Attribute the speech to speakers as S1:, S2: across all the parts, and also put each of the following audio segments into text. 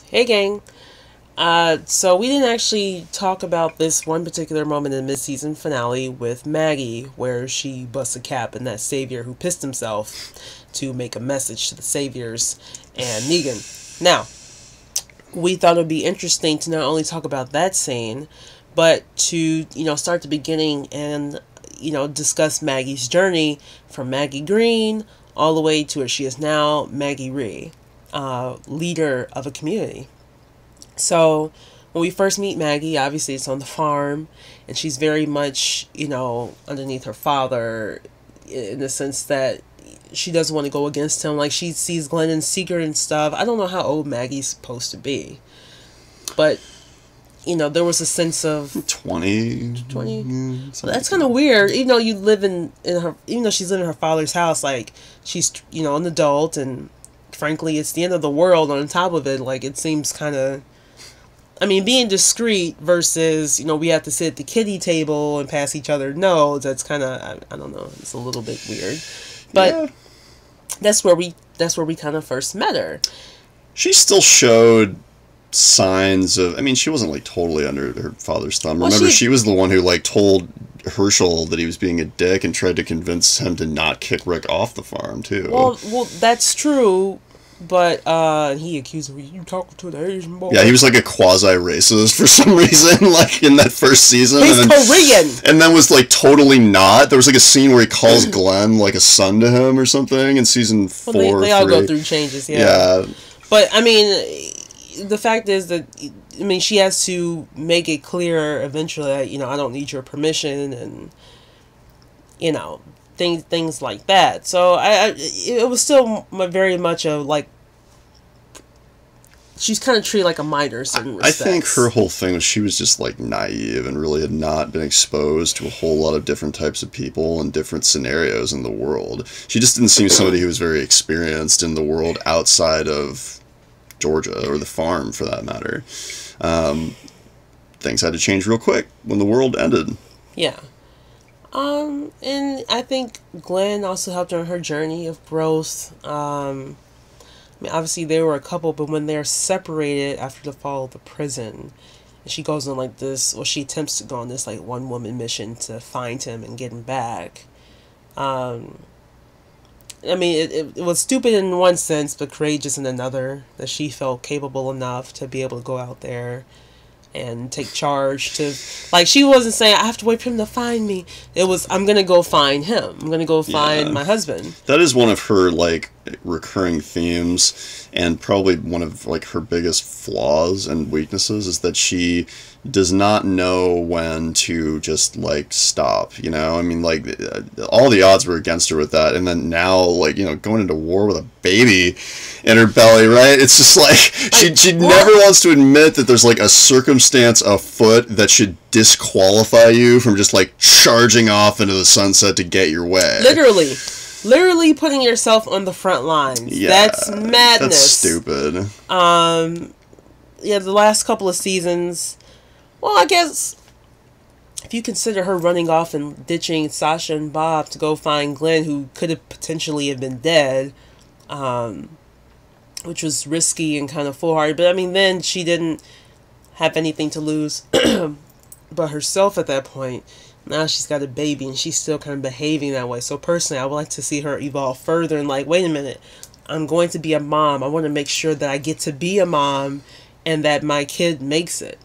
S1: Hey gang. So we didn't actually talk about this one particular moment in the mid-season finale with Maggie, where she busts a cap in that savior who pissed himself to make a message to the saviors and Negan. Now, we thought it would be interesting to not only talk about that scene, but to, start the beginning and, discuss Maggie's journey from Maggie Green all the way to where she is now, Maggie Rhee, leader of a community. So when we first meet Maggie, obviously it's on the farm, and she's very much, underneath her father, in the sense that she doesn't want to go against him. Like, she sees Glenn in secret and stuff. I don't know how old Maggie's supposed to be, but there was a sense of
S2: 20.
S1: That's kind of weird. Even though you live in her, even though she's living in her father's house, like, she's an adult, and frankly, it's the end of the world. On top of it, like, it seems kind of, being discreet versus, we have to sit at the kiddie table and pass each other notes. That's kind of, I don't know. It's a little bit weird, but yeah. That's where we kind of first met her.
S2: She still showed signs of, she wasn't like totally under her father's thumb. Well, remember, she was the one who like told Herschel that he was being a dick and tried to convince him to not kick Rick off the farm too.
S1: Well, that's true. But he accused her, you talking to the Asian boy.
S2: Yeah, he was like a quasi-racist for some reason, like in that first season.
S1: He's Korean!
S2: And then was like totally not. There was like a scene where he calls Glenn like a son to him or something in season 4 or 3.
S1: They all go through changes, yeah. But, the fact is that, she has to make it clear eventually that, I don't need your permission and, things like that. So it was still very much a, like, she's kind of treated like a minor in certain respects.
S2: I think her whole thing was she was just like naive and really had not been exposed to a whole lot of different types of people and different scenarios in the world. She just didn't seem somebody who was very experienced in the world outside of Georgia, or the farm for that matter. Things had to change real quick when the world ended.
S1: Yeah. And I think Glenn also helped her on her journey of growth. Obviously they were a couple, but when they're separated after the fall of the prison, and she goes on like this, well, she attempts to go on this like one-woman mission to find him and get him back. It was stupid in one sense, but courageous in another, that she felt capable enough to be able to go out there and take charge to, like, she wasn't saying, I have to wait for him to find me. It was, I'm going to go find him. I'm going to go find my husband.
S2: That is one of her, like, recurring themes, and probably one of, like, her biggest flaws and weaknesses is that she does not know when to just, like, stop, like, all the odds were against her with that, and then now, like, going into war with a baby in her belly, right? It's just, like, she never wants to admit that there's, like, a circumstance afoot that should disqualify you from just, like, charging off into the sunset to get your way.
S1: Literally putting yourself on the front lines. Yeah, that's madness.
S2: That's stupid.
S1: The last couple of seasons, well, I guess if you consider her running off and ditching Sasha and Bob to go find Glenn, who could have potentially have been dead, which was risky and kind of foolhardy. But then she didn't have anything to lose but herself at that point. Now she's got a baby and she's still kind of behaving that way. So personally, I would like to see her evolve further and, like, wait a minute, I'm going to be a mom. I want to make sure that I get to be a mom and that my kid makes it.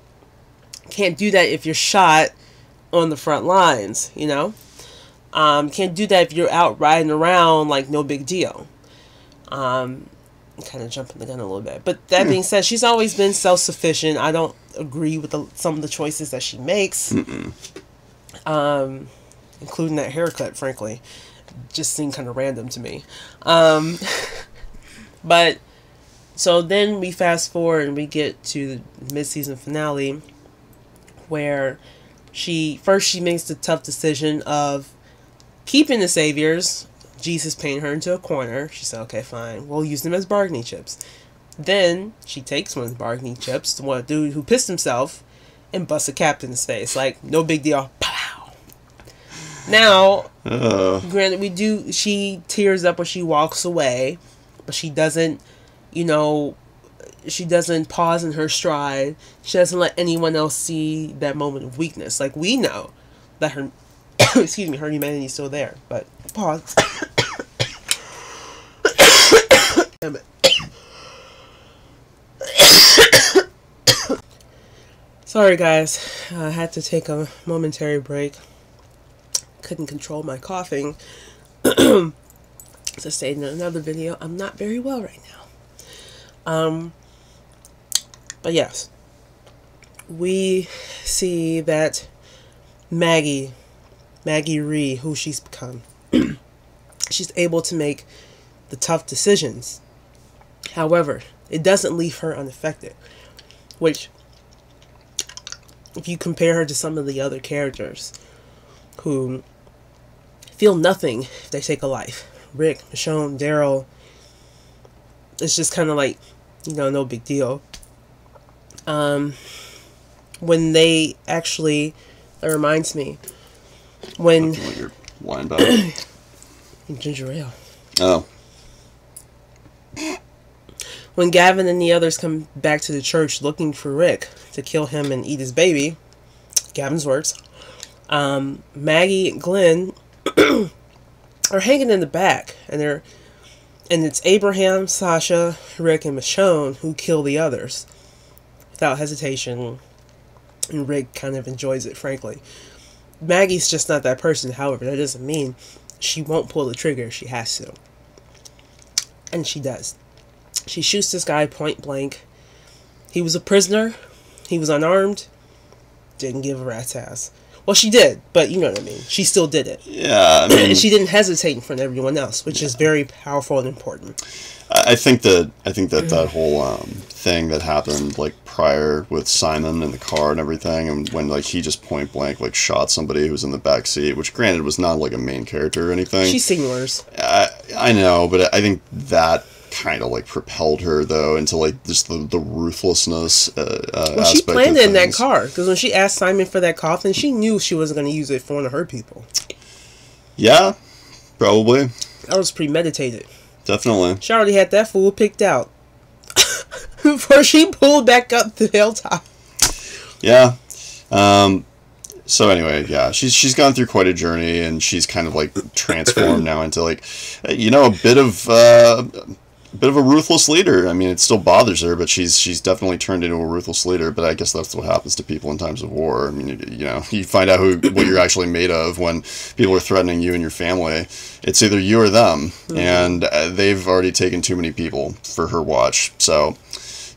S1: Can't do that if you're shot on the front lines, Can't do that if you're out riding around like no big deal. I'm kind of jumping the gun a little bit. But that being said, she's always been self-sufficient. I don't agree with some of the choices that she makes. Including that haircut, frankly. Just seemed kind of random to me. But, so then we fast forward and we get to the mid-season finale, where she makes the tough decision of keeping the saviors. Jesus painted her into a corner. She said, okay, fine, we'll use them as bargaining chips. Then she takes one of the bargaining chips, the one dude who pissed himself, and busts a cap in his face. Like, no big deal. Pow! Now, granted, she tears up when she walks away, but she doesn't, she doesn't pause in her stride. She doesn't let anyone else see that moment of weakness. Like, we know that her, excuse me, her humanity is still there. But pause. Damn it. Sorry guys, I had to take a momentary break. Couldn't control my coughing. As I said in another video, I'm not very well right now. But yes, we see that Maggie Rhee, who she's become, she's able to make the tough decisions. However, it doesn't leave her unaffected, which, if you compare her to some of the other characters who feel nothing if they take a life, Rick, Michonne, Daryl, it's just kind of like, you know, no big deal. When they actually, that reminds me, when
S2: your wine bottle.
S1: ginger ale.
S2: Oh.
S1: When Gavin and the others come back to the church looking for Rick to kill him and eat his baby, Gavin's words, Maggie and Glenn are hanging in the back, and it's Abraham, Sasha, Rick, and Michonne who kill the others without hesitation, and Rick kind of enjoys it, frankly. Maggie's just not that person. However, that doesn't mean she won't pull the trigger if she has to, and she does. She shoots this guy point blank. He was a prisoner. He was unarmed. Didn't give a rat's ass. Well, she did, but you know what I mean. She still did it.
S2: Yeah, I mean,
S1: and she didn't hesitate in front of everyone else, which is very powerful and important.
S2: I think that whole thing that happened like prior with Simon in the car and everything, and when like he just point blank like shot somebody who was in the back seat, which granted was not like a main character or anything.
S1: She's seen worse.
S2: I know, but I think that kind of like propelled her though into like just the ruthlessness
S1: well, she planned it in that car, because when she asked Simon for that coffin, she knew she wasn't going to use it for one of her people. Yeah,
S2: probably.
S1: That was premeditated.
S2: Definitely.
S1: She already had that fool picked out before she pulled back up the hilltop.
S2: Yeah. So anyway, yeah, she's gone through quite a journey, and she's kind of like transformed now into like, you know, a bit of a ruthless leader. I mean, it still bothers her, but she's definitely turned into a ruthless leader. But I guess that's what happens to people in times of war. I mean, you know, you find out what you're actually made of when people are threatening you and your family. It's either you or them, and they've already taken too many people for her watch. So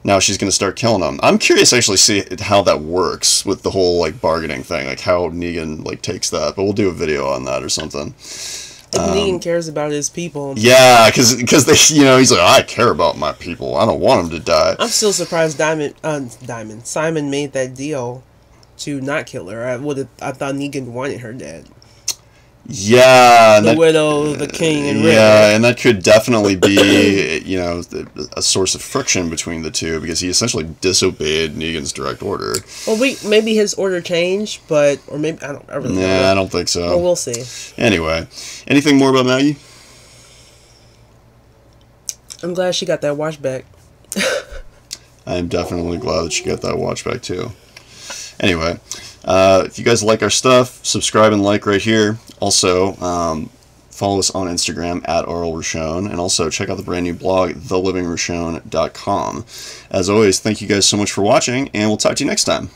S2: now she's going to start killing them. I'm curious to actually see how that works with the whole like bargaining thing, like how Negan like takes that. But we'll do a video on that or something.
S1: Negan cares about his people.
S2: Yeah, because they, you know, he's like, I care about my people. I don't want them to die.
S1: I'm still surprised Simon made that deal to not kill her. I thought Negan wanted her dead.
S2: Yeah,
S1: the widow, the king, and Rick.
S2: Yeah, and that could definitely be, you know, a source of friction between the two, because he essentially disobeyed Negan's direct order.
S1: Well, maybe his order changed, but or maybe I really don't know.
S2: I don't think so.
S1: Well, we'll see.
S2: Anyway, anything more about Maggie?
S1: I'm glad she got that watch back.
S2: I'm definitely glad that she got that watch back too. Anyway, if you guys like our stuff, subscribe and like right here. Also, follow us on Instagram at @RLRichonne, and also check out the brand new blog, TheLivingRichonne.blog. As always, thank you guys so much for watching, and we'll talk to you next time.